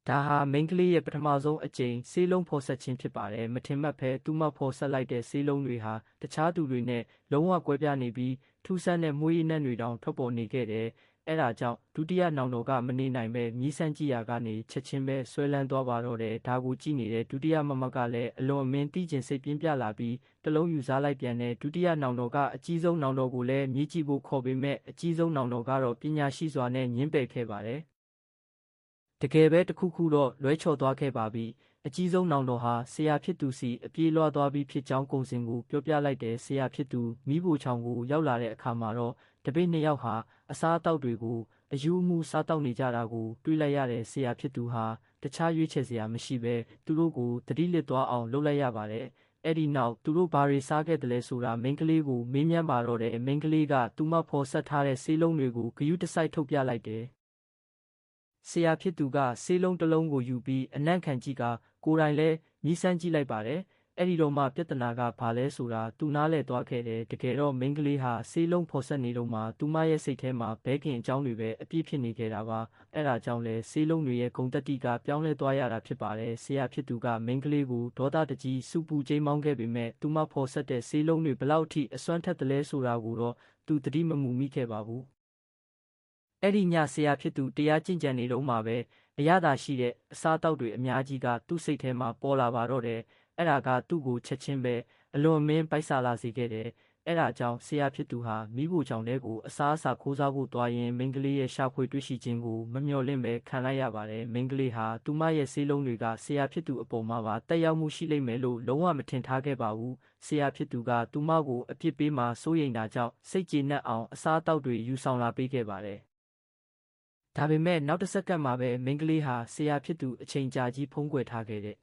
ဒါဟာမိန်းကလေးရဲ့ပထမဆုံးအကြိမ်ဆေးလုံးဖော်ဆက်ခြင်းဖြစ်ပါတယ်မထင်မှတ်ဘဲသူမဖော်ဆက်လိုက်တဲ့ဆေးလုံးတွေဟာတခြားသူတွေနဲ့လုံးဝကွဲပြားနေပြီးထူးဆန်းတဲ့မွှေးရည်နှံ့တွေတောင်ထွက်ပေါ်နေခဲ့တယ်အဲဒါကြောင့်ဒုတိယနောင်တော်ကမနေနိုင်ပဲမြည်ဆန်းကြည့်ရာကနေချက်ချင်းပဲဆွဲလန်းသွားပါတော့တယ်ဒါကိုကြည့်နေတဲ့ဒုတိယမမကလည်းအလွန်အမင်းသိကျင်စိတ်ပြင်းပြလာပြီးတလုံးယူစားလိုက်ပြန်တဲ့ဒုတိယနောင်တော်ကအကြီးဆုံးနောင်တော်ကိုလည်းမြည်ကြည့်ဖို့ခေါ်ပေမဲ့အကြီးဆုံးနောင်တော်ကတော့ပညာရှိစွာနဲ့ညှင်းပယ်ခဲ့ပါတယ်တကယ်ပဲတခုခုတော့လွဲချော်သွားခဲ့ပါပြီအကြီးဆုံးနောင်တော်ဟာဆရာဖြစ်သူစီအပြေးလွှားသွားပြီးဖြစ်ကြောင်းကုံစင်ကိုပြောပြလိုက်တယ်ဆရာဖြစ်သူမိဖို့ချောင်ကိုရောက်လာတဲ့အခါမှာတော့တပည့်နှစ်ယောက်ဟာအစားအသောက်တွေကိုအယူအမှုစားတောက်နေကြတာကိုတွေးလိုက်ရတဲ့ဆရာဖြစ်သူဟာတခြားရွေးချယ်စရာမရှိပဲသူတို့ကိုတတိလစ်သွားအောင်လုပ်လိုက်ရပါတယ်အဲ့ဒီနောက်သူတို့ဘာတွေစားခဲ့တယ်လဲဆိုတာမိန်းကလေးကိုမေးမြန်းပါတော့တယ်မိန်းကလေးကသူမဖော်ဆက်ထားတဲ့ဆေးလုံးတွေကိုဂယုတစိုက်ထုတ်ပြလိုက်တယ်ဆရာဖြစ်သူကဆေးလုံးတစ်လုံးကိုယူပြီးအနံ့ခံကြည့်ကကိုယ်တိုင်လည်းမြည်ဆန်းကြည့်လိုက်ပါတယ်အဲ့ဒီတော့မှပြဿနာကဘာလဲဆိုတာသူနားလည်သွားခဲ့တယ်တကယ်တော့မိန်းကလေးဟာဆေးလုံးဖော်ဆက်နေတော့မှသူမရဲ့စိတ်ထဲမှာဘဲခင်အကြောင်းတွေပဲအပြည့်ဖြစ်နေခဲ့တာပါအဲ့ဒါကြောင့်လဲဆေးလုံးတွေရဲ့ဂုဏ်တက်တိကပြောင်းလဲသွားရတာဖြစ်ပါတယ်ဆရာဖြစ်သူကမိန်းကလေးကိုဒေါသတကြီးစူပူကျိမ်းမောင်းခဲ့ပေမဲ့သူမဖော်ဆက်တဲ့ဆေးလုံးတွေဘလောက်ထိအစွမ်းထက်တယ်လဲဆိုတာကိုတော့သူသတိမမူမိခဲ့ပါဘူးအဲ့ဒီညဆရာဖြစ်သူတရားကျင့်ကြံနေတော့မှပဲအရသာရှိတဲ့အစားအသောက်တွေအများကြီးကသူ့စိတ်ထဲမှာပေါ်လာပါတော့တယ်အဲ့ဒါကသူ့ကိုချက်ချင်းပဲအလွန်အမင်းပိုက်ဆာလာစေခဲ့တယ်အဲ့ဒါကြောင့်ဆရာဖြစ်သူဟာမိဖို့ကြောင့်တဲ့ကိုအစားအစာခိုးစားဖို့တွားရင်မိန်းကလေးရဲ့ရှာဖွေတွေ့ရှိခြင်းကိုမမျှော်လင့်ပဲခံလိုက်ရပါတယ်မိန်းကလေးဟာသူမရဲ့ဆေးလုံးတွေကဆရာဖြစ်သူအပေါ်မှာပါတက်ရောက်မှုရှိလိမ့်မယ်လို့လုံးဝမထင်ထားခဲ့ပါဘူးဆရာဖြစ်သူကသူမကိုအပြစ်ပေးမှစိုးရိမ်တာကြောင့်စိတ်ကျေနပ်အောင်အစားအသောက်တွေယူဆောင်လာပေးခဲ့ပါတယ်ဒါပေမဲ့နောက်တစ်စက္ကန့်မှာပဲမိန်းကလေးဟာဆရာဖြစ်သူအချိန်ကြာကြီးဖုံးကွယ်ထားခဲ့တဲ့